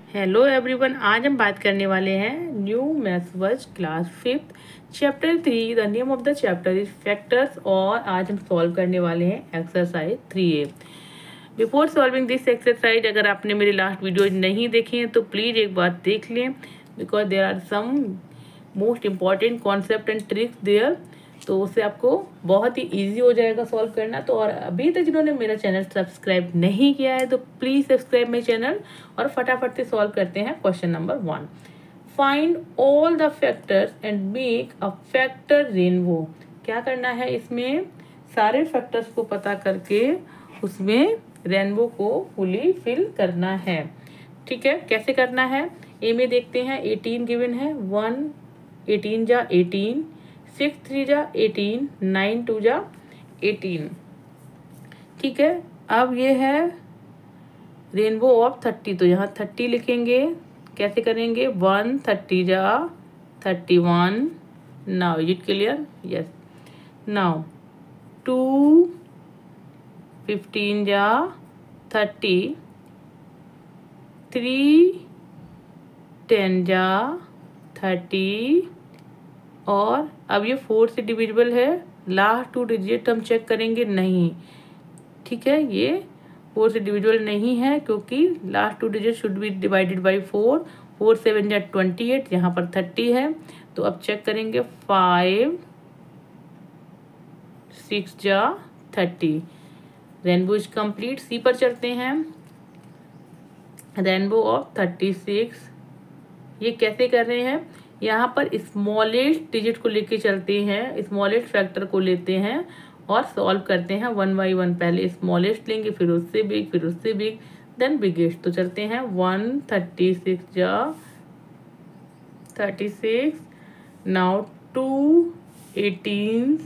Hello everyone, आज हम बात करने वाले हैं new maths word class 5th chapter 3। The name of the chapter is factors और आज हम सॉल्व करने वाले हैं exercise 3A। Before solving this exercise, अगर आपने मेरे लास्ट वीडियो नहीं देखे हैं तो प्लीज़ एक बार देख लें, because there are some most important concept and tricks there, तो उससे आपको बहुत ही इजी हो जाएगा सॉल्व करना। तो और अभी तक जिन्होंने मेरा चैनल सब्सक्राइब नहीं किया है तो प्लीज़ सब्सक्राइब माई चैनल और फटाफट से सॉल्व करते हैं। Question number 1, find all the factors and make a factor rainbow. क्या करना है, इसमें सारे फैक्टर्स को पता करके उसमें रेनबो को फुली फिल करना है। ठीक है, कैसे करना है ए में देखते हैं। 18 गिवन है, 1 18 जा 18, 6 3 जा 18, 9 2 जा 18। ठीक है, अब ये है रेनबो ऑफ 30, तो यहाँ 30 लिखेंगे। कैसे करेंगे, 1 30 जा 31। Now is it clear? Yes. Now 2 15 जा 30, 3 10 जा 30, और अब ये 4 से डिविजिबल है। लास्ट 2 डिजिट हम चेक करेंगे, नहीं। ठीक है, ये 4 से डिविजिबल नहीं है क्योंकि last 2 digit should be divided by 4। 4 7 जा 28, यहाँ पर 30 है। तो अब चेक करेंगे, 5 6 जा 30। Rainbow is complete. सी पर चलते हैं। रेनबो ऑफ 36, ये कैसे कर रहे हैं, यहाँ पर स्मॉलेस्ट डिजिट को लेके चलते हैं, स्मॉलेस्ट फैक्टर को लेते हैं और सॉल्व करते हैं 1 बाई 1। पहले स्मॉलेस्ट लेंगे, फिर उससे बिग, फिर उससे बिग, देन बिगेस्ट। तो चलते हैं 1 36 जा 36। नाउ 2 18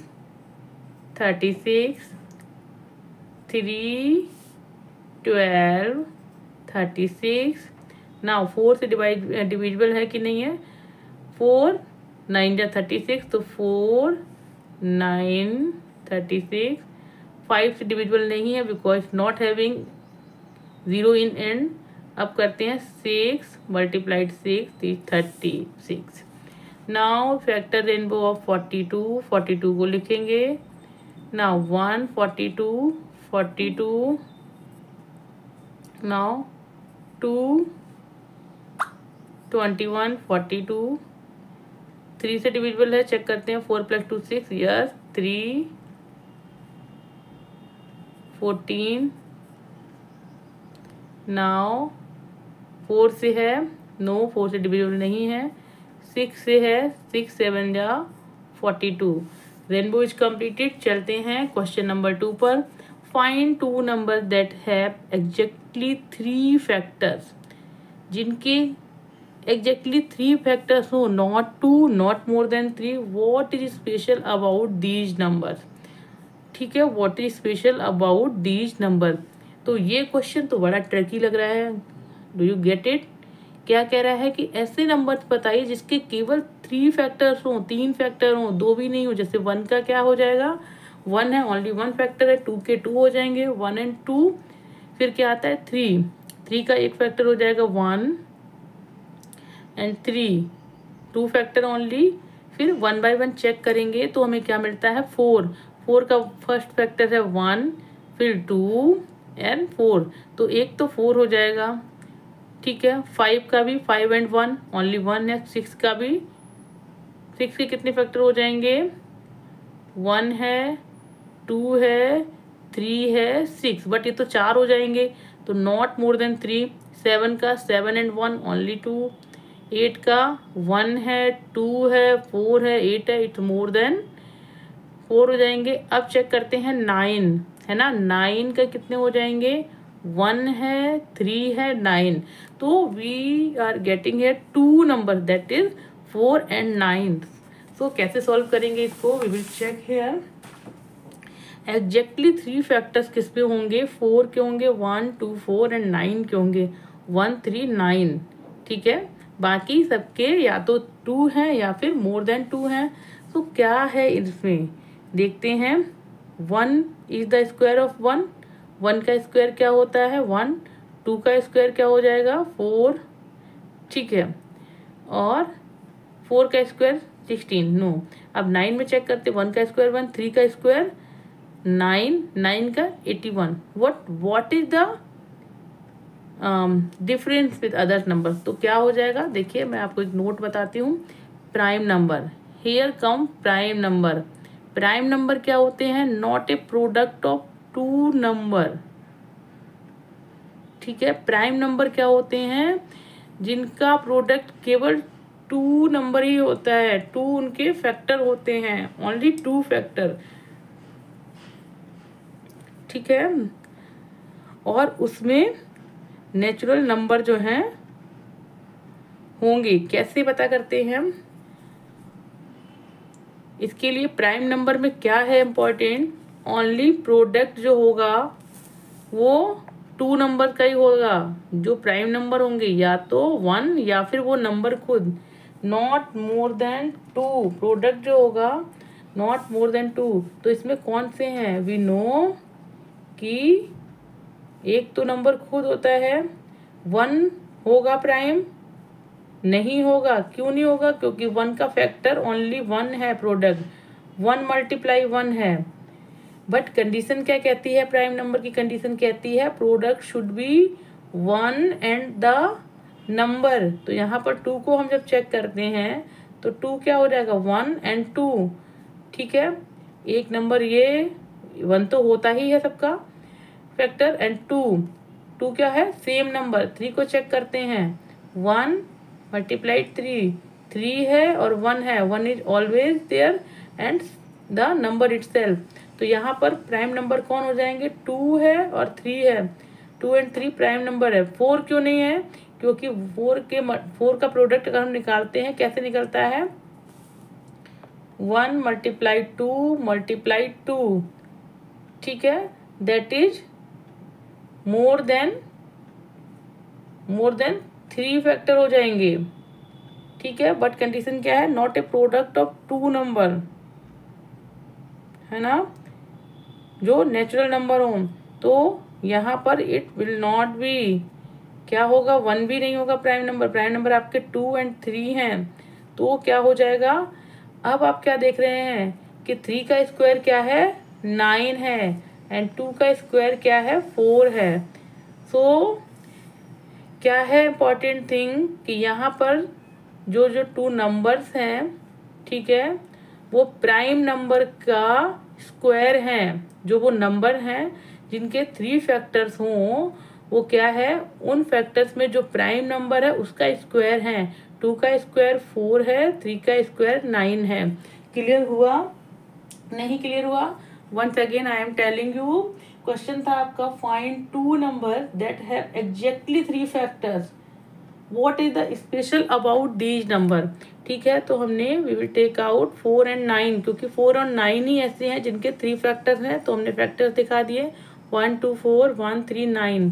36, 3 12 36। नाउ 4 से डिविजिबल है कि नहीं है, 4 9 जा 36, तो 4 9 36। 5 से डिविजिबल नहीं है because not having 0 in and. अब करते हैं 6 multiplied 6 is 36। Now factor rainbow of 42, 42 को लिखेंगे। Now 1 42 42, now 2 21 42। 3 से डिविजिबल है, चेक करते हैं। 4 + 2 6, यस। 3 14। नाउ 4 से है, नो 4 से डिविजिबल नहीं है। 6 से है, 6 7 जा 42। Rainbow is completed. चलते हैं क्वेश्चन नंबर 2 पर। Find 2 number that have exactly 3 factors, जिनके एग्जैक्टली 3 फैक्टर्स हो, not 2, not more than 3। What is special about these numbers. ठीक है, what is special about these number. तो ये क्वेश्चन तो बड़ा ट्रिकी लग रहा है। Do you get it? क्या कह रहा है कि ऐसे नंबर बताइए जिसके केवल 3 फैक्टर्स हों, 3 फैक्टर हों, 2 भी नहीं हो। जैसे 1 का क्या हो जाएगा, 1 है, ओनली 1 फैक्टर है। 2 के 2 हो जाएंगे, 1 and 2। फिर क्या आता है, 3 का एक फैक्टर हो जाएगा 1 and 3, 2 फैक्टर ओनली। फिर 1 बाई 1 चेक करेंगे तो हमें क्या मिलता है, 4 का फर्स्ट फैक्टर है 1, फिर 2 and 4, तो एक तो 4 हो जाएगा। ठीक है, 5 का भी 5 and 1 ओनली 1 है। 6 का भी, 6 के कितने फैक्टर हो जाएंगे, 1 है, 2 है, 3 है, 6, बट ये तो 4 हो जाएंगे, तो नॉट मोर देन 3। 7 का 7 and 1 ओनली 2। 8 का 1 है, 2 है, 4 है, 8 है, इट्स मोर देन 4 हो जाएंगे। अब चेक करते हैं 9, है ना। 9 का कितने हो जाएंगे, 1 है, 3 है, 9। तो वी आर गेटिंग है 2 number that is 4 and 9। So कैसे सॉल्व करेंगे इसको, we will check here. Exactly 3 factors किस पे होंगे, 4 के होंगे, 1 2 4 and 9 के होंगे, 1 3 9। ठीक है, बाकी सबके या तो 2 हैं या फिर मोर देन 2 हैं। तो क्या है इसमें, देखते हैं। 1 इज द स्क्वायर ऑफ 1 का स्क्वायर क्या होता है 1। 2 का स्क्वायर क्या हो जाएगा 4, ठीक है, और 4 का स्क्वायर 16, नो। अब 9 में चेक करते, 1 का स्क्वायर 1, 3 का स्क्वायर 9, 9 का 81। What is the difference with other number? तो क्या हो जाएगा, देखिए मैं आपको एक नोट बताती हूँ। Prime number, here come prime number. Prime number क्या होते हैं? Not a product of two number. ठीक है, प्राइम नंबर क्या होते हैं? जिनका प्रोडक्ट केवल 2 नंबर ही होता है, 2 उनके फैक्टर होते हैं, ओनली 2 फैक्टर। ठीक है, और उसमें नेचुरल नंबर जो हैं होंगे। कैसे पता करते हैं हम? इसके लिए प्राइम नंबर में क्या है इम्पोर्टेंट? ओनली प्रोडक्ट जो होगा वो 2 नंबर का ही होगा। जो प्राइम नंबर होंगे या तो 1 या फिर वो नंबर खुद, नॉट मोर देन 2। प्रोडक्ट जो होगा नॉट मोर देन 2। तो इसमें कौन से हैं? वी नो कि एक तो नंबर खुद होता है, 1 होगा प्राइम? नहीं होगा। क्यों नहीं होगा? क्योंकि 1 का फैक्टर ओनली 1 है, प्रोडक्ट 1 मल्टीप्लाई 1 है। बट कंडीशन क्या कहती है? प्राइम नंबर की कंडीशन कहती है product should be 1 and the number. तो यहाँ पर 2 को हम जब चेक करते हैं तो 2 क्या हो जाएगा? 1 एंड 2। ठीक है, एक नंबर ये 1 तो होता ही है सबका फैक्टर, एंड 2 क्या है? Same number. 3 को चेक करते हैं, 1 मल्टीप्लाइड 3 है और 1 है, 1 is always there and the number itself. तो यहाँ पर प्राइम नंबर कौन हो जाएंगे? 2 है और 3 है, 2 एंड 3 प्राइम नंबर है। 4 क्यों नहीं है? क्योंकि 4 का प्रोडक्ट अगर हम निकालते हैं कैसे निकलता है? 1 मल्टीप्लाइड 2 मल्टीप्लाइड 2। ठीक है, that is more than 3 factor हो जाएंगे। ठीक है, बट कंडीशन क्या है? Not a product of 2 number, है ना, जो नेचुरल नंबर हो। तो यहाँ पर इट विल नॉट बी, क्या होगा? 1 भी नहीं होगा प्राइम नंबर। प्राइम नंबर आपके 2 एंड 3 हैं, तो क्या हो जाएगा? अब आप क्या देख रहे हैं कि 3 का स्क्वायर क्या है? 9 है, एंड 2 का स्क्वायर क्या है? 4 है। सो क्या है इम्पॉर्टेंट थिंग कि यहाँ पर जो 2 नंबर्स हैं, ठीक है, वो प्राइम नंबर का स्क्वायर हैं। जो वो नंबर हैं जिनके 3 फैक्टर्स हों, वो क्या है? उन फैक्टर्स में जो प्राइम नंबर है उसका स्क्वायर है। 2 का स्क्वायर 4 है, 3 का स्क्वायर 9 है। क्लियर हुआ? नहीं क्लियर हुआ? Once again I am telling you, question था आपका find 2 number that have exactly 3 factors, what is the special about these number. ठीक है, तो हमने we will take out 4 and 9, क्योंकि 4 और 9 ही ऐसे हैं जिनके 3 फैक्टर्स हैं, तो हमने फैक्टर्स दिखा दिए 1 2 4 1 3 9।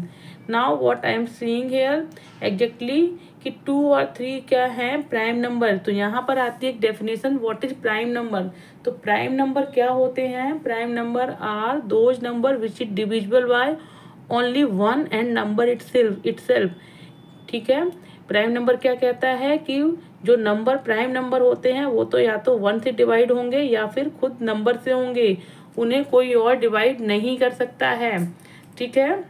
Now what I am seeing here exactly कि 2 और 3 क्या है? Prime number. तो यहाँ पर आती है एक definition, what is prime number. तो प्राइम नंबर क्या होते हैं? Prime number are those number which is divisible by only 1 and number itself. ठीक है, प्राइम नंबर क्या कहता है कि जो नंबर प्राइम नंबर होते हैं वो तो या तो 1 से डिवाइड होंगे या फिर खुद नंबर से होंगे, उन्हें कोई और डिवाइड नहीं कर सकता है। ठीक है,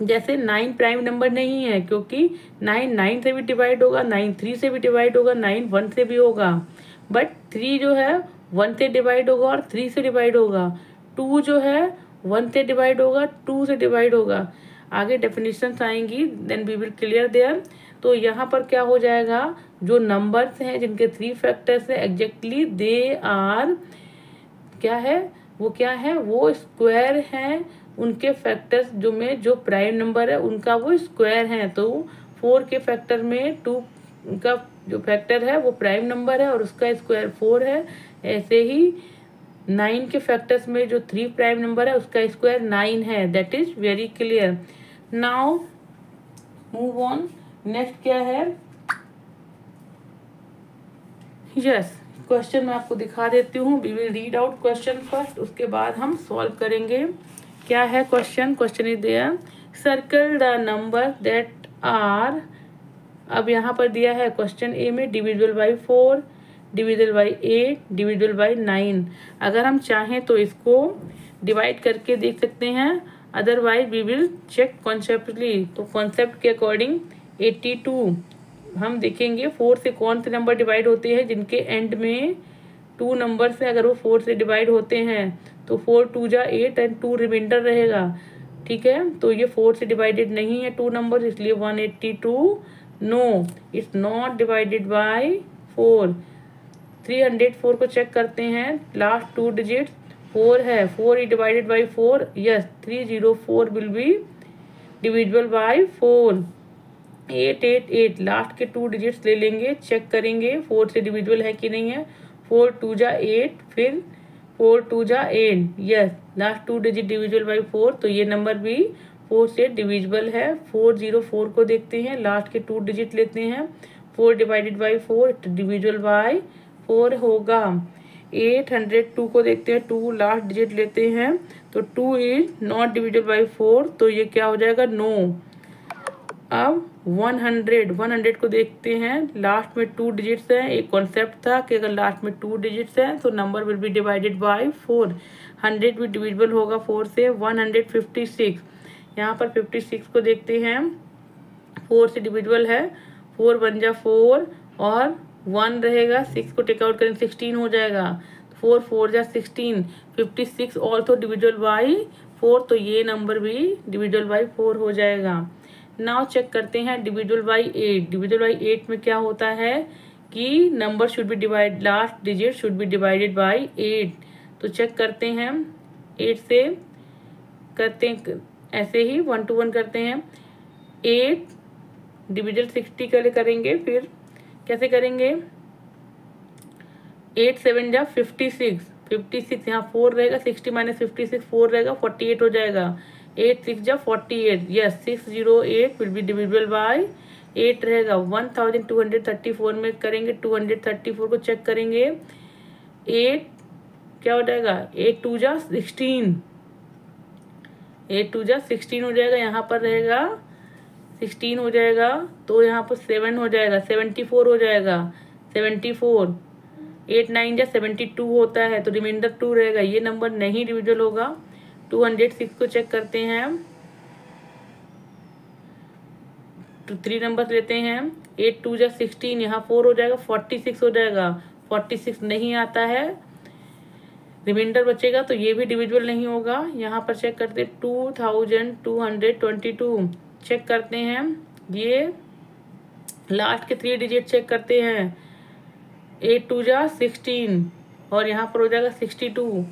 जैसे 9 प्राइम नंबर नहीं है, क्योंकि 9 9 से भी डिवाइड होगा, 9 3 से भी डिवाइड होगा, 9 1 से भी होगा, बट 3 जो है 1 से डिवाइड होगा और 3 से डिवाइड होगा। 2 जो है 1 से डिवाइड होगा, 2 से डिवाइड होगा। आगे डेफिनेशंस आएंगी, then we will clear there. तो यहाँ पर क्या हो जाएगा? जो नंबर्स हैं जिनके 3 फैक्टर्स है एग्जैक्टली दे आर, क्या है वो? क्या है वो? स्क्वायर हैं उनके फैक्टर्स जो प्राइम नंबर है उनका वो स्क्वायर है। तो 4 के फैक्टर में 2 का जो फैक्टर है वो प्राइम नंबर है और उसका स्क्वायर 4 है। ऐसे ही 9 के फैक्टर्स में जो 3 प्राइम नंबर है उसका स्क्वायर 9 है। That is very clear. Now move on, next क्या है? यस, क्वेश्चन मैं आपको दिखा देती हूँ। We will read out question first, उसके बाद हम सॉल्व करेंगे। क्या है question? Question is there, circle the number that are अब यहाँ पर दिया है क्वेश्चन ए में divisible by 4, divisible by 8, divisible by 9। अगर हम चाहें तो इसको डिवाइड करके देख सकते हैं, अदरवाइज वी विल चेक कॉन्सेप्टली। तो कॉन्सेप्ट के अकॉर्डिंग 82 हम देखेंगे 4 से कौन से नंबर डिवाइड होते हैं जिनके एंड में 2 नंबर से, अगर वो 4 से डिवाइड होते हैं तो 4 2 जा 8 एंड 2 रिमाइंडर रहेगा। ठीक है, तो ये 4 से डिवाइडेड नहीं है 2 नंबर, इसलिए 182 no, it's not divided by 4। 304 को चेक करते हैं, लास्ट 2 डिजिट्स 4 है, 4 is divided by 4, yes 304 will be divisible by 4। 888 last के 2 डिजिट्स ले लेंगे, चेक करेंगे 4 से डिविजिबल है कि नहीं है। 4 2 जा 8, फिर 4 2 जा 8, yes last 2 digit divisible by 4, तो ये नंबर भी 4 से डिविजिबल है। 404 को देखते हैं, लास्ट के 2 डिजिट लेते हैं, 4 डिवाइडेड बाई 4 डिविजिबल बाई 4 होगा। 802 को देखते हैं, 2 लास्ट डिजिट लेते हैं, तो 2 इज नॉट डिविजिबल बाई 4, तो ये क्या हो जाएगा, नो। अब 100 को देखते हैं, लास्ट में 2 डिजिट्स हैं। एक कॉन्सेप्ट था कि अगर लास्ट में 2 डिजिट्स हैं तो number will be divided by 4, 100 भी डिविजिबल होगा 4 से। 156, यहाँ पर 56 को देखते हैं, 4 से डिविजिबल है, 4 1 जा 4 और 1 रहेगा, 6 को टेक आउट करें 16 हो जाएगा, 4 4 जा 16, 56 ऑल्सो डिविजिबल बाई 4, तो ये नंबर भी डिविजिबल बाई 4 हो जाएगा। नाउ चेक करते हैं डिविजिबल बाई 8। डिविजिबल बाई 8 में क्या होता है कि number should be divide, last digit should be divided by 8। तो चेक करते हैं, 8 से करते हैं ऐसे ही 1 to 1 करते हैं। 8 डिविजिबल 60 के लिए करेंगे, फिर कैसे करेंगे, 8 7 जा 56, 56 यहाँ 4 रहेगा, 60 माइनस 56 4 रहेगा, 48 हो जाएगा। 8 6 जा 48, yes 608 will be divisible by 8 रहेगा। 1234 में करेंगे, 234 को चेक करेंगे, 8 क्या हो जाएगा, 8 2 जा 16, 8 2 जा 16 हो जाएगा, यहाँ पर रहेगा 16 हो जाएगा, तो यहाँ पर 7 हो जाएगा, 74 हो जाएगा, 74। 8 9 जा 72 होता है, तो रिमाइंडर 2 रहेगा, ये नंबर नहीं डिविजिबल होगा। 206 को चेक करते हैं, 3 नंबर लेते हैं, 8 2 जा 16, यहाँ 4 हो जाएगा, 46 हो जाएगा, 46 नहीं आता है, रिमाइंडर बचेगा, तो ये भी डिविजिबल नहीं होगा। यहाँ पर चेक करते हैं 2222 चेक करते हैं, ये लास्ट के 3 डिजिट चेक करते हैं, 8 2 जा 16 और यहाँ पर हो जाएगा 62,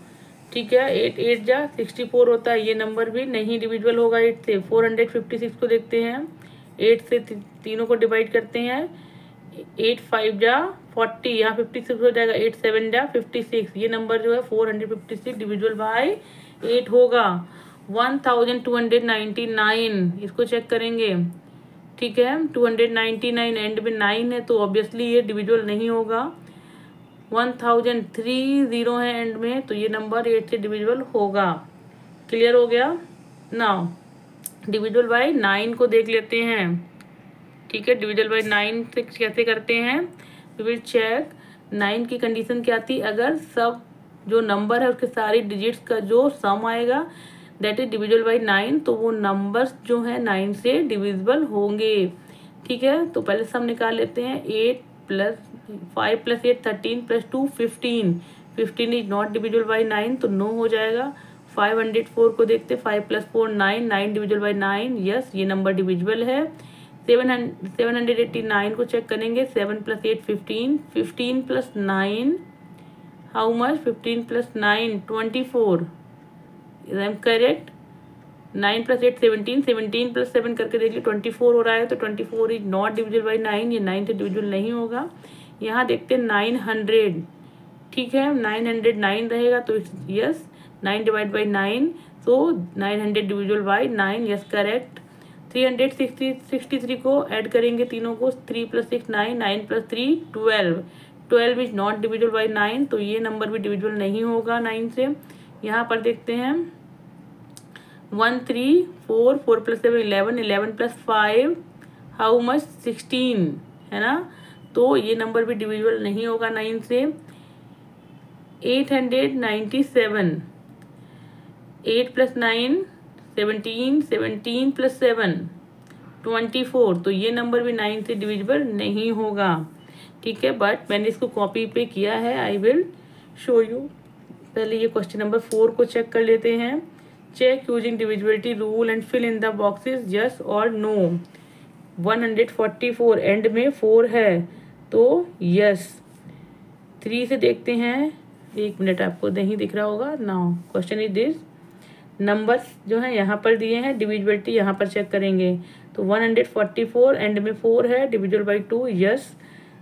ठीक है। 8 8 जा 64 होता है, ये नंबर भी नहीं डिविजिबल होगा 8 से। 456 को देखते हैं, 8 से तीनों को डिवाइड करते हैं, 8 5 जा 40, यहाँ 56 हो जाएगा, 8 7 जा 56, ये नंबर जो है 456 डिविजिबल बाय 8 होगा। 1299 इसको चेक करेंगे, ठीक है। 299 एंड में 9 है, तो ऑब्वियसली ये डिविजिबल नहीं होगा। 1030 है एंड में, तो ये नंबर 8 से डिविजिबल होगा। क्लियर हो गया। नाउ डिविजिबल बाय 9 को देख लेते हैं, ठीक है। डिविजिबल बाय 9 से कैसे करते हैं, वी विल चेक 9 की कंडीशन क्या थी, अगर सब जो नंबर है उसके सारी डिजिट्स का जो सम आएगा दैट इज डिविजिबल बाय 9, तो वो नंबर्स जो है 9 से डिविजिबल होंगे, ठीक है। तो पहले सम निकाल लेते हैं, 8 + 5 + 8 13 + 2 15, 15 इज नॉट डिविजिबल बाय 9, तो नो हो जाएगा। 504 को देखते, 5 + 4 9, 9 डिविजिबल बाय 9, यस ये नंबर डिविजिबल है। 789 को चेक करेंगे, 7 + 8 15, 15 + 9 how much, 15 + 9 24, I am correct. 9 + 8 17, 17 + 7 करके देखिए 24 हो रहा है, तो 24 इज नॉट डिविजिबल बाय 9, ये 9 से डिविजिबल नहीं होगा। यहाँ देखते हैं 900, ठीक है, 909 रहेगा, तो यस 9 डिवाइड बाई 9, तो 900 डिविजिबल बाई 9, यस करेक्ट। 363 को ऐड करेंगे तीनों को, 3 + 6 9, 9 + 3 12, 12 इज नॉट डिविजिबल बाई 9, तो ये नंबर भी डिविजिबल नहीं होगा 9 से। यहाँ पर देखते हैं 1 3 4, 4 + 7 11, 11 + 5 हाउ मच 16, है ना। तो ये नंबर भी डिविजिबल नहीं होगा 9 से। 897, 8 + 9 17, 17 + 7 24, तो ये नंबर भी 9 से डिविजिबल नहीं होगा, ठीक है। बट मैंने इसको कॉपी पे किया है, आई विल शो यू। पहले ये क्वेश्चन नंबर 4 को चेक कर लेते हैं। Check using divisibility rule and fill in the boxes yes और नो। 144 एंड में 4 है तो यस। 3 से देखते हैं, 1 मिनट, आपको नहीं दिख रहा होगा। Now question is this, numbers जो है यहाँ पर दिए हैं, डिविजिबिलिटी यहाँ पर चेक करेंगे। तो 144 एंड में 4 है, डिविजिबल बाई 2, यस।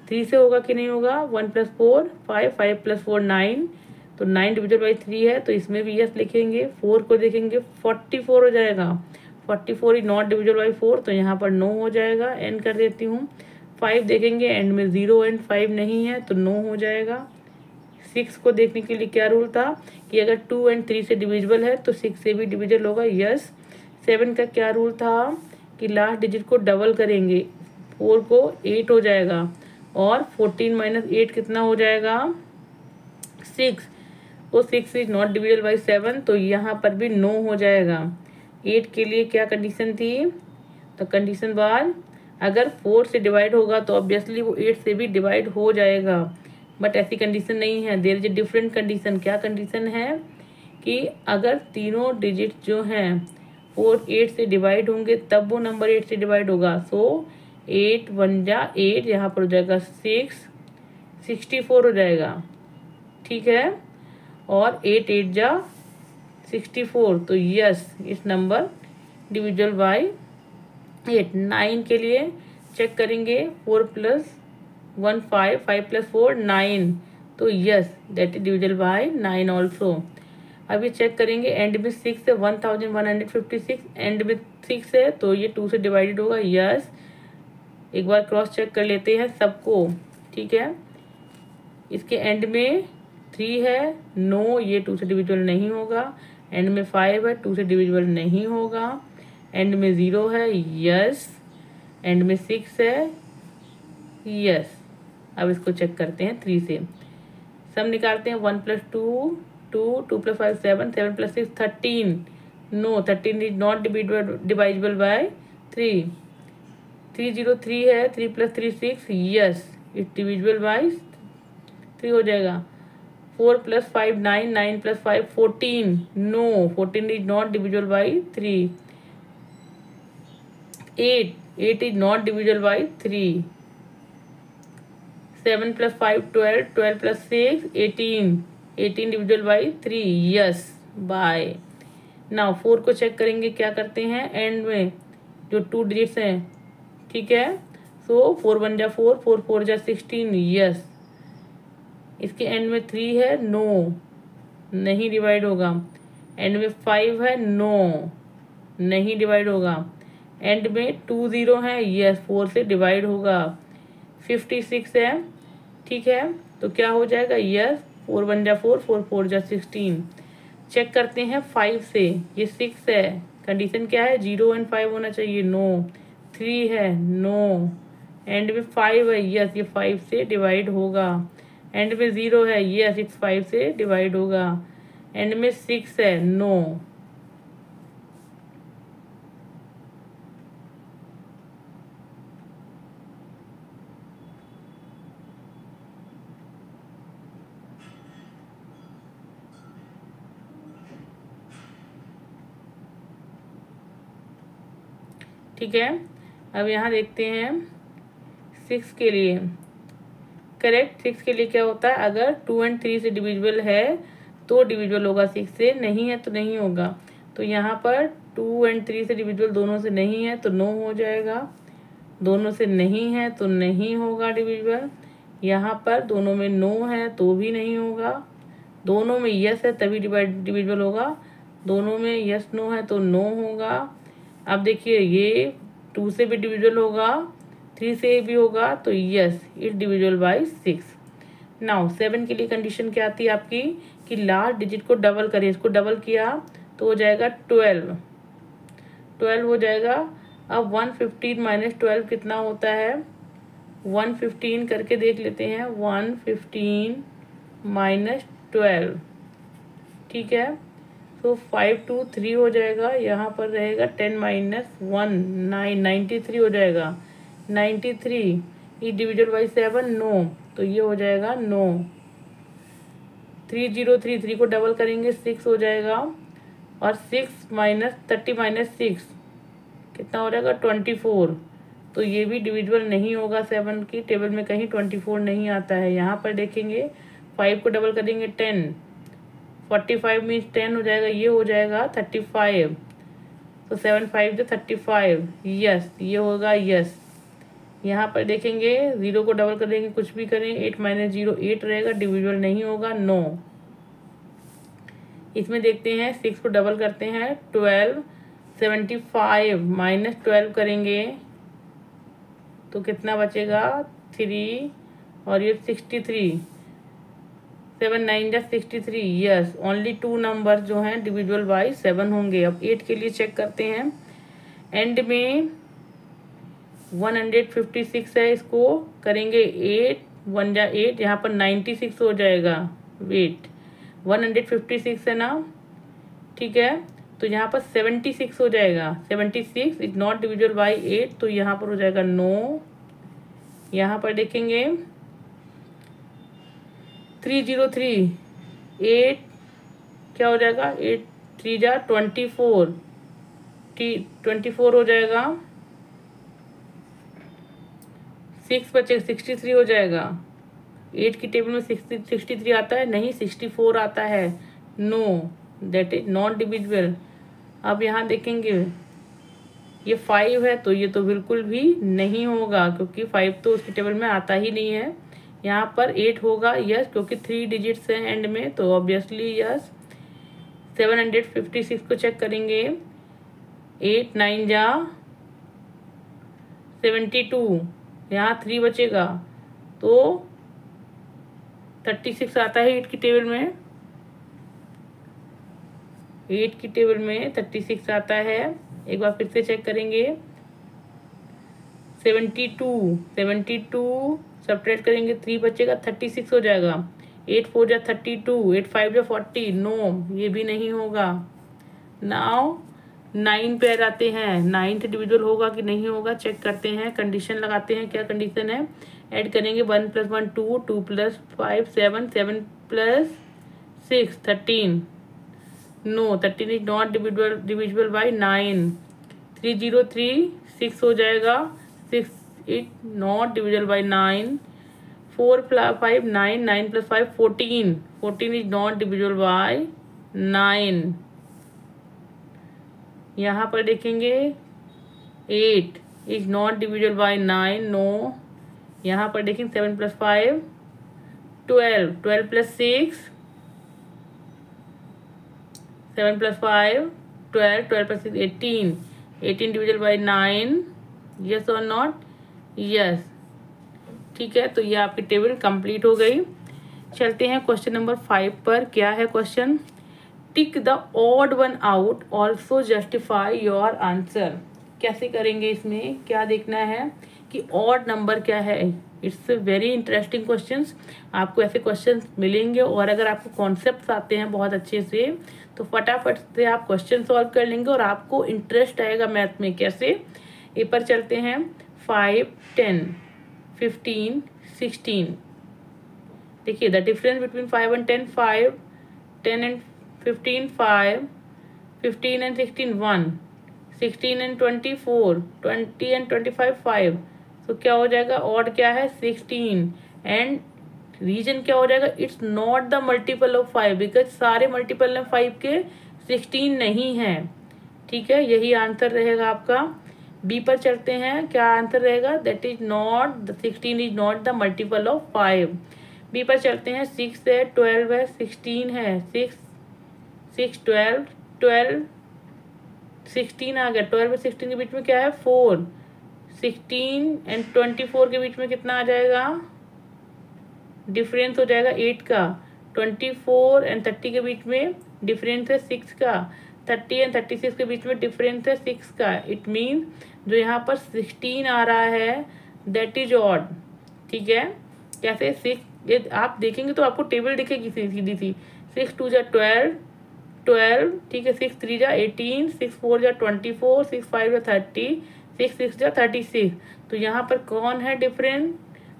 3 से होगा कि नहीं होगा, 1 + 4 5, 5 + 4 9, तो 9 डिविजिबल बाई 3 है, तो इसमें भी यस लिखेंगे। 4 को देखेंगे 44 हो जाएगा, 44 इज नॉट डिविजिबल बाई 4, तो यहाँ पर नो हो जाएगा, एंड कर देती हूँ। 5 देखेंगे, एंड में 0 एंड 5 नहीं है तो नो हो जाएगा। 6 को देखने के लिए क्या रूल था कि अगर 2 एंड 3 से डिविजिबल है तो 6 से भी डिविजिबल होगा, यस। 7 का क्या रूल था कि लास्ट डिजिट को डबल करेंगे, 4 को 8 हो जाएगा, और 14 - 8 कितना हो जाएगा, 6, तो 6 इज नॉट डिविजिबल बाई 7, तो यहाँ पर भी नो हो जाएगा। 8 के लिए क्या कंडीशन थी, तो कंडीशन बाद अगर 4 से डिवाइड होगा तो ऑब्वियसली वो 8 से भी डिवाइड हो जाएगा, बट ऐसी कंडीशन नहीं है, there is a different condition. क्या कंडीशन है कि अगर तीनों डिजिट जो हैं 4 8 से डिवाइड होंगे तब वो नंबर 8 से डिवाइड होगा। सो 8 × 1 = 8, यहाँ पर हो जाएगा 6, 64 हो जाएगा, ठीक है। और 8 × 8 = 64, तो यस इस नंबर डिविजिबल बाई 8। 9 के लिए चेक करेंगे, 4 + 1 5, 5 + 4 9, तो yes that is divisible by 9 also. अभी चेक करेंगे, एंड में 6 है, 1156, एंड में 6 है तो ये 2 से डिवाइडेड होगा, यस। एक बार क्रॉस चेक कर लेते हैं सबको, ठीक है। इसके एंड में 3 है, नो, ये 2 से डिविजिबल नहीं होगा। एंड में 5 है, 2 से डिविजिबल नहीं होगा। एंड में 0 है, यस। एंड में 6 है, यस। अब इसको चेक करते हैं 3 से, सब निकालते हैं। 1 + 2 2, 2 + 5 7, 7 + 6 13, नो 13 इज नॉट डिवाइजिबल बाय 3। 303 है, 3 + 3 6, यस इट डिविजिबल बाय 3 हो जाएगा। 4 + 5 9, 9 + 5 14, no 14 is not divisible by 3। 8 is not divisible by 3। 7 + 5 12, 12 + 6 18, 18 divisible by 3, yes by. Now 4 को चेक करेंगे, क्या करते हैं, एंड में जो 2 डिजिट्स हैं, ठीक है। सो 4 × 1 = 4, 4 × 4 = 16, यस। इसके एंड में 3 है, नो नहीं डिवाइड होगा। एंड में 5 है, नो नहीं डिवाइड होगा। एंड में 2 0 है, यस 4 से डिवाइड होगा। 56 है, ठीक है, तो क्या हो जाएगा, यस। 4 × 1 = 4, 4 × 4 = 16। चेक करते हैं 5 से, ये 6 है, कंडीशन क्या है, 0 एंड 5 होना चाहिए, नो। 3 है, नो। एंड में 5 है, यस ये 5 से डिवाइड होगा। एंड में 0 है, यस इट्स 5 से डिवाइड होगा। एंड में 6 है, नो। ठीक है, अब यहाँ देखते हैं 6 के लिए। करेक्ट, 6 के लिए क्या होता है, अगर 2 एंड 3 से डिविजिबल है तो डिविजिबल होगा, 6 से नहीं है तो नहीं होगा। तो यहाँ पर 2 एंड 3 से डिविजिबल दोनों से नहीं है तो नो हो जाएगा, दोनों से नहीं है तो नहीं होगा डिविजिबल। यहाँ पर दोनों में नो है तो भी नहीं होगा, दोनों में यस है तभी डिविजिबल होगा, दोनों में यस नो है तो नो होगा। अब देखिए ये 2 से भी डिविजिबल होगा, 3 से भी होगा, तो yes it divisible by 6। Now 7 के लिए कंडीशन क्या आती है आपकी कि लास्ट डिजिट को डबल करें, इसको डबल किया तो हो जाएगा 12 हो जाएगा। अब 115 माइनस 12 कितना होता है, 115 करके देख लेते हैं, 115 माइनस 12, ठीक है। तो 5 2 3 हो जाएगा, यहाँ पर रहेगा 10 माइनस 1 9, 93 हो जाएगा। 93 इज डिविजल बाई 7, नो, तो ये हो जाएगा नो। 303, 3 को डबल करेंगे 6 हो जाएगा, और 6 माइनस 30 माइनस 6 कितना हो जाएगा 24, तो ये भी डिविजिबल नहीं होगा। 7 की टेबल में कहीं 24 नहीं आता है। यहाँ पर देखेंगे 5 को डबल करेंगे 10, 45 मीन्स 10 हो जाएगा, ये हो जाएगा 35, तो 7 5 35, यस ये होगा यस। यहाँ पर देखेंगे 0 को डबल करेंगे, कुछ भी करें, 8 माइनस 0 8 रहेगा, डिविजिबल नहीं होगा, नो। इसमें देखते हैं 6 को डबल करते हैं 12, 75 माइनस 12 करेंगे तो कितना बचेगा 3, और ये 63, 7 9 जा 63, यस ओनली 2 नंबर जो हैं डिविजिबल बाई 7 होंगे। अब 8 के लिए चेक करते हैं, एंड में 156 है, इसको करेंगे 8 1 जा 8, यहाँ पर 96 हो जाएगा, वेट 156 है ना, ठीक है, तो यहाँ पर 76 हो जाएगा, 76 इज नॉट डिविजिबल बाई 8, तो यहाँ पर हो जाएगा नो। यहाँ पर देखेंगे 303, 8 क्या हो जाएगा, 8 3 जा 24, 24 हो जाएगा, 6 बचे 63 हो जाएगा। 8 की टेबल में 63 आता है नहीं, 64 आता है, no that is not divisible. अब यहाँ देखेंगे ये 5 है, तो ये तो बिल्कुल भी नहीं होगा, क्योंकि 5 तो उसकी टेबल में आता ही नहीं है। यहाँ पर 8 होगा, यस, क्योंकि 3 डिजिट्स हैं एंड में, तो ऑब्वियसली यस। 756 को चेक करेंगे, 8 9 जा 72, यहाँ 3 बचेगा, तो 36 आता है 8 की टेबल में, 8 की टेबल में 36 आता है। एक बार फिर से चेक करेंगे, 72 सब्ट्रैक्ट करेंगे 3 बचेगा, 36 हो जाएगा, 8 4 जा 32, 8 5 जा 40, नो ये भी नहीं होगा। नाउ 9 पे आते हैं, 9th डिविजिबल होगा कि नहीं होगा चेक करते हैं, कंडीशन लगाते हैं, क्या कंडीशन है, ऐड करेंगे 1 + 1 2, 2 + 5 7, 7 + 6 13, no 13 is not divisible by 9। 303 6 हो जाएगा, 6 is not divisible by 9। 4 + 5 9, 9 + 5 14, 14 is not divisible by 9। यहाँ पर देखेंगे 8 is not divisible by 9, no. यहाँ पर देखेंगे 7 + 5 12, 12 + 6 7 + 5 12, 12 + 6 18, 18 डिविजिबल बाई 9, यस और नॉट, यस, ठीक है। तो ये आपकी टेबल कंप्लीट हो गई। चलते हैं क्वेश्चन नंबर 5 पर। क्या है question, tick the odd one out, also justify your answer. कैसे करेंगे, इसमें क्या देखना है कि ऑड नंबर क्या है। इट्स वेरी इंटरेस्टिंग क्वेश्चंस, आपको ऐसे क्वेश्चंस मिलेंगे, और अगर आपको कॉन्सेप्ट्स आते हैं बहुत अच्छे से तो फटाफट से आप क्वेश्चन सॉल्व कर लेंगे और आपको इंटरेस्ट आएगा मैथ में। कैसे, ये पर चलते हैं, 5 10 15 16, देखिए the difference between 5 and 10 5, 10 and 15 5, 15 and 16 1, 16 and 24 20 and 25 5, तो क्या हो जाएगा, ऑड क्या है 16, एंड रीजन क्या हो जाएगा, it's not the multiple of 5, because सारे मल्टीपल 5 के 16 नहीं है, ठीक है, यही आंसर रहेगा आपका। बी पर चलते हैं, क्या आंसर रहेगा, that is not the 16 is not the multiple of 5। B पर चलते हैं, 6 है 12 है 16 है, 6 6 12 12 16 आ गया, 12 और 16 के बीच में क्या है 4, 16 एंड 24 के बीच में कितना आ जाएगा, डिफरेंस हो जाएगा 8 का। 24 एंड 30 के बीच में डिफरेंस है 6 का, 30 एंड 36 के बीच में डिफरेंस है 6 का। इट मीन जो यहाँ पर 16 आ रहा है दैट इज ऑड। ठीक है, कैसे 6, ये आप देखेंगे तो आपको टेबल दिखेगी सीधी सी। 6 2 जा 12, ठीक है, 6 3 जा 18, 6 4 जा 24, 6 5 जा 30, 6 6 जा 36। तो यहाँ पर कौन है डिफरेंस,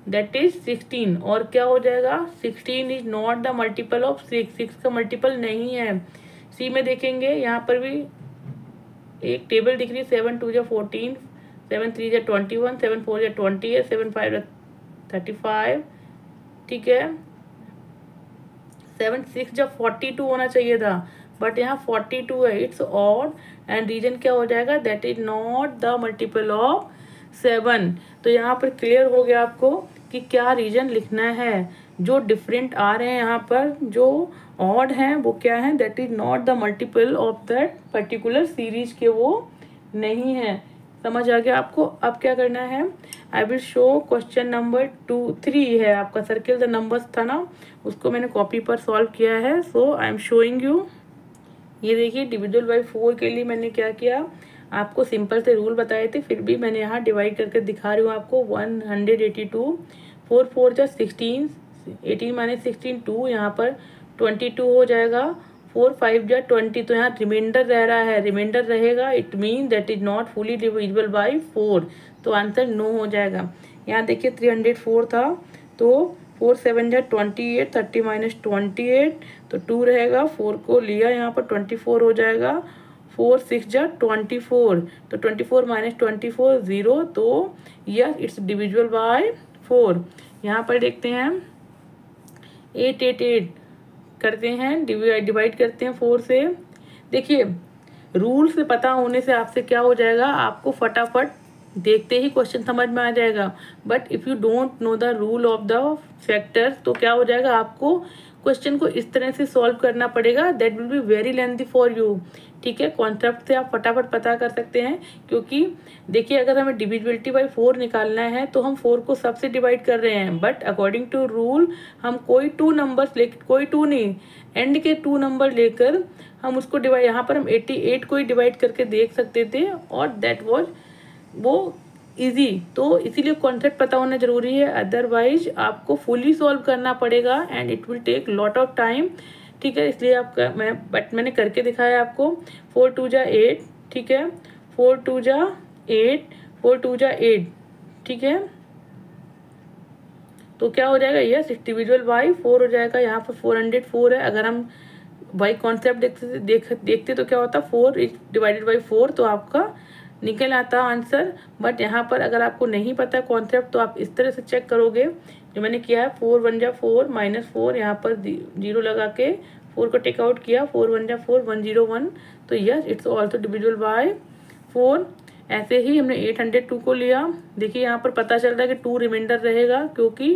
दैट इज 16। और क्या हो जाएगा, 16 is not the multiple of 6, 6 का मल्टीपल नहीं है। सी में देखेंगे यहाँ पर भी एक टेबल दिख रही है, 7 2 जा 14, 7 3 जा 21, 7 4 जा 28, 7 5 जा 35, ठीक है, 7 6 जा 42 होना चाहिए था, बट यहाँ 42 है। इट्स ऑड एंड रीजन क्या हो जाएगा, that is not the multiple of 7। तो यहाँ पर क्लियर हो गया आपको कि क्या रीजन लिखना है। जो डिफरेंट आ रहे हैं यहाँ पर, जो ऑड हैं वो क्या है, that is not the multiple of that particular series के, वो नहीं है। समझ आ गया आपको। अब क्या करना है, I will show question number 3 है आपका, सर्किल द नंबर्स था ना, उसको मैंने कॉपी पर सॉल्व किया है। सो आई एम शोइंग यू। ये देखिए डिविजुअल बाय 4 के लिए मैंने क्या किया, आपको सिंपल से रूल बताए थे, फिर भी मैंने यहाँ डिवाइड करके दिखा रही हूँ आपको। 182, 4 4 जा 16, 18 माइनस 16 2, यहाँ पर 22 हो जाएगा। 4 5 जा 20, तो यहाँ रिमाइंडर रह रहा है, रिमाइंडर रहेगा। It mean that is not fully divisible by 4, तो आंसर नो हो जाएगा। यहाँ देखिए 304 था, तो 4 7 जा 28, 30 माइनस 28, तो 2 रहेगा। 4 को लिया यहाँ पर 24 हो जाएगा। 4 6 जा 24, तो 24 माइनस 24 0, तो यस इट्स डिविजिबल बाय 4। यहाँ पर देखते हैं 8 8 8 करते हैं, डिवाइड करते हैं 4 से। देखिए रूल से पता होने से आपसे क्या हो जाएगा, आपको फटाफट देखते ही क्वेश्चन समझ में आ जाएगा। But if you don't know the rule of the factors, तो क्या हो जाएगा, आपको क्वेश्चन को इस तरह से सॉल्व करना पड़ेगा, that will be very lengthy for you. ठीक है, कॉन्सेप्ट से आप फटाफट पता कर सकते हैं, क्योंकि देखिए अगर हमें डिविजिबिलिटी बाय 4 निकालना है तो हम 4 को सबसे डिवाइड कर रहे हैं, बट अकॉर्डिंग टू रूल हम कोई 2 नंबर्स लेकर, कोई 2 नहीं, एंड के 2 नंबर लेकर हम उसको डिवाइड, यहाँ पर हम 88 को ही डिवाइड करके देख सकते थे, और दैट वॉज वो इजी। तो इसीलिए कॉन्सेप्ट पता होना जरूरी है, अदरवाइज आपको फुली सॉल्व करना पड़ेगा and it will take lot of time. ठीक है, इसलिए आपका मैंने करके दिखाया आपको। 4 2 जा 8, ठीक है, 4 2 जा 8, 4 2 जा 8, ठीक है, तो क्या हो जाएगा, यस डिविजिबल बाय 4 हो जाएगा। यहाँ पर 404 है, अगर हम बाई कॉन्सेप्ट देखते तो क्या होता, 4 डिवाइडेड बाई 4, तो आपका निकल आता आंसर। बट यहाँ पर अगर आपको नहीं पता कॉन्सेप्ट, तो आप इस तरह से चेक करोगे जो मैंने किया है। 4 1 जा 4 माइनस 4, यहाँ पर 0 लगा के 4 को टेक आउट किया, 4 1 जा 4, 101, तो yes it's also divisible by 4। ऐसे ही हमने 802 को लिया। देखिए यहाँ पर पता चल रहा है कि 2 रिमाइंडर रहेगा, क्योंकि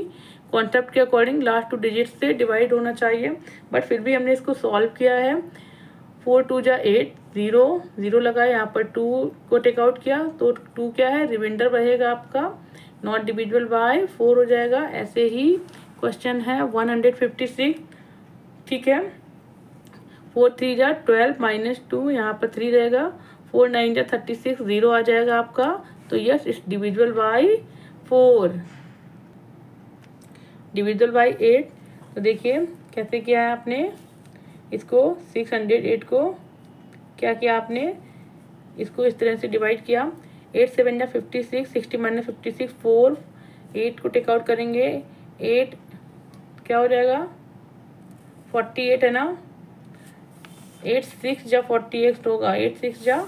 कॉन्सेप्ट के अकॉर्डिंग लास्ट 2 डिजिट से डिवाइड होना चाहिए, बट फिर भी हमने इसको सॉल्व किया है। 4 2 जा 8, 0 0 लगा, यहाँ पर 2 को टेक आउट किया, तो 2 क्या है, रिमाइंडर रहेगा आपका, नॉट डिविजिबल बाय 4 हो जाएगा। ऐसे ही क्वेश्चन है 156, ठीक है, 4 3 जा 12 माइनस 2, यहाँ पर 3 रहेगा। 4 9 जा 36, 0 आ जाएगा आपका, तो yes it's divisible by 4। Divisible by 8, तो देखिए कैसे किया है आपने इसको, 608 को क्या किया आपने, इसको इस तरह से डिवाइड किया। 8 7 जा 56, 60 माइनस 56 4, 8 को टेक आउट करेंगे, 8 क्या हो जाएगा, 48 है ना, 8 6 जा 48 होगा, 8 6 जा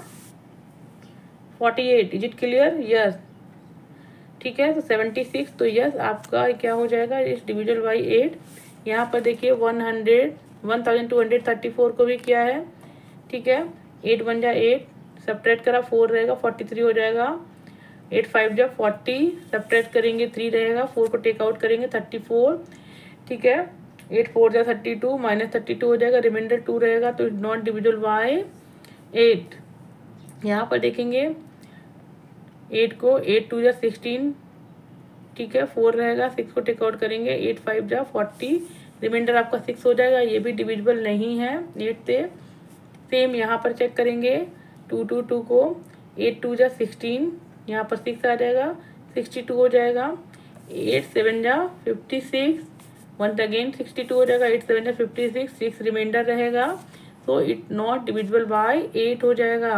48, इज इट क्लियर, यस, ठीक है। तो 76, तो यस आपका क्या हो जाएगा, इस डिविजिबल बाय 8। यहाँ पर देखिए 1234 को भी किया है, ठीक है। 8 1 जा 8, सब्ट्रैक्ट करा 4 रहेगा, 43 हो जाएगा। 8 5 जा 40, सब्ट्रैक्ट करेंगे 3 रहेगा, 4 को टेक आउट करेंगे 34, ठीक है। 8 4 जा 32, माइनस 32 हो जाएगा, रिमाइंडर 2 रहेगा, तो इट नॉट डिविजिबल बाय 8। यहाँ पर देखेंगे 8 को, 8 2 जा 16, ठीक है, 4 रहेगा, 6 को टेक आउट करेंगे, 8 5 जा 40, रिमाइंडर आपका 6 हो जाएगा, ये भी डिविजिबल नहीं है 8 से। सेम यहाँ पर चेक करेंगे 2 को 8 2 जा 16, यहाँ पर 6 आ जाएगा, 62 हो जाएगा। 8 7 जा 56, वंस अगेन 62 हो जाएगा। 8 7 जा 56, 6 रिमाइंडर रहेगा, तो इट नॉट डिविजिबल बाय 8 हो जाएगा।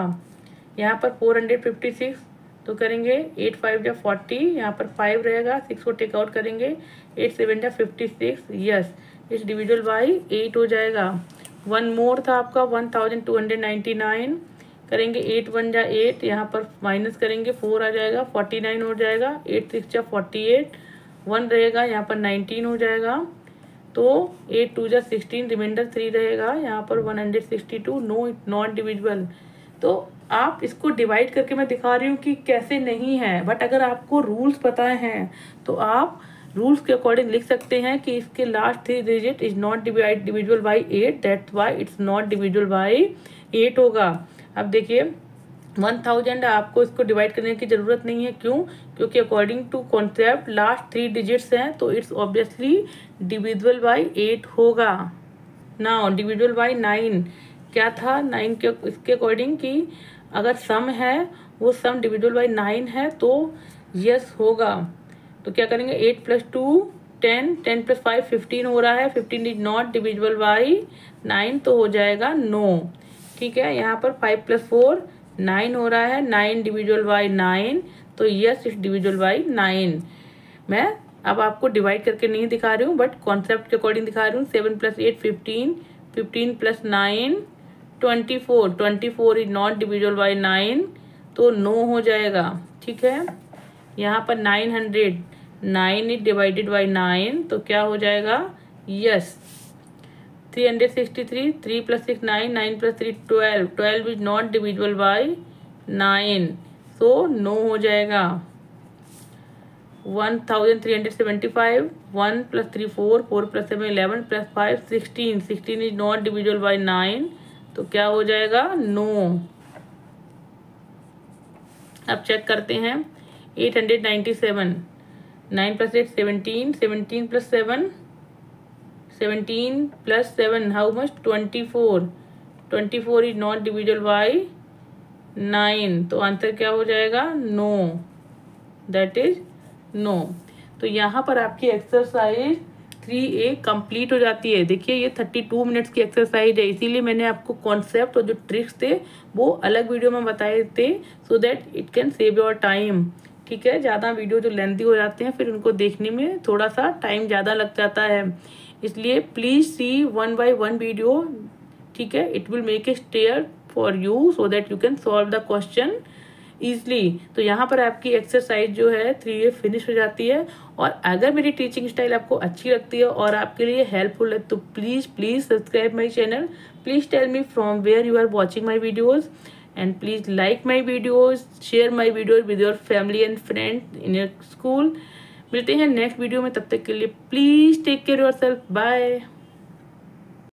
यहाँ पर 456 तो करेंगे 8 5 जा 40, यहाँ पर 5 रहेगा, 6 को टेक आउट करेंगे। 8 7 जा 56, यस इट्स डिविजिबल बाय 8 हो जाएगा। वन मोर था आपका 1299, करेंगे 8 1 जा 8, यहाँ पर माइनस करेंगे 4 आ जाएगा, 49 हो जाएगा। 8 6 जा 48, 1 रहेगा, यहाँ पर 19 हो जाएगा। तो 8 2 जा 16, रिमाइंडर 3 रहेगा, यहाँ पर 162, नो इट नॉट डिविजिबल। तो आप इसको डिवाइड करके मैं दिखा रही हूँ कि कैसे नहीं है, बट अगर आपको रूल्स पता हैं तो आप रूल्स के अकॉर्डिंग लिख सकते हैं कि इसके last 3 digit is not divisible bye 8, that's why it's not divisible bye 8 होगा। अब देखिए 1000 आपको इसको डिवाइड करने की ज़रूरत नहीं है, क्यों? क्योंकि according to concept last 3 digits हैं, तो इट्स ऑब्वियसली डिविजिबल बाय 8 होगा। नाउ डिविजिबल बाय 9 क्या था? 9 के इसके अकॉर्डिंग कि अगर सम है वो सम डिविजिबल बाय 9 है तो यस होगा। तो क्या करेंगे 8 + 2 10, 10 + 5 15 हो रहा है, 15 इज नॉट डिविजिबल बाय 9 तो हो जाएगा नो। ठीक है, यहाँ पर 5 + 4 9 हो रहा है, 9 डिविजिबल बाय 9 तो यस इट्स डिविजिबल बाय 9। मैं अब आपको डिवाइड करके नहीं दिखा रही हूँ बट कॉन्सेप्ट के अकॉर्डिंग दिखा रही हूँ। 7 + 8 15, 15 + 9 24, 24 इज नॉट डिविजिबल बाय 9 तो नो हो जाएगा। ठीक है, यहाँ पर 900, 9 इज डिवाइडेड बाय 9 तो क्या हो जाएगा? Yes. 363, 3 + 6 9, 9 + 3 12, 12 is not divisible by 9 so no हो जाएगा। 1375, 1 + 3 4, 4 + 7 11 + 5 16, 16 इज नॉट डिविजिबल बाय 9 तो क्या हो जाएगा? नो। अब चेक करते हैं 897, 9 + 8 17, 17 + 7 17 + 7 how much? 24, 24 is not divisible by 9 तो आंसर क्या हो जाएगा? No, that is no. तो यहाँ पर आपकी एक्सरसाइज 3A कंप्लीट हो जाती है। देखिए ये 32 मिनट्स की एक्सरसाइज है, इसीलिए मैंने आपको कॉन्सेप्ट और जो ट्रिक्स थे वो अलग वीडियो में बताए थे so that it can save your time. ठीक है, ज़्यादा वीडियो जो लेंथी हो जाते हैं फिर उनको देखने में थोड़ा सा टाइम ज़्यादा लग जाता है, इसलिए प्लीज़ सी 1 by 1 वीडियो। ठीक है, it will make a stair for you so that you can solve the question easily. तो यहाँ पर आपकी एक्सरसाइज जो है 3A फिनिश हो जाती है। और अगर मेरी टीचिंग स्टाइल आपको अच्छी लगती है और आपके लिए हेल्पफुल है तो please subscribe my channel. Please tell me from where you are watching my videos and please like my videos, share my videos with your family and friend in your school. मिलते हैं next video में, तब तक के लिए please take care your self, bye.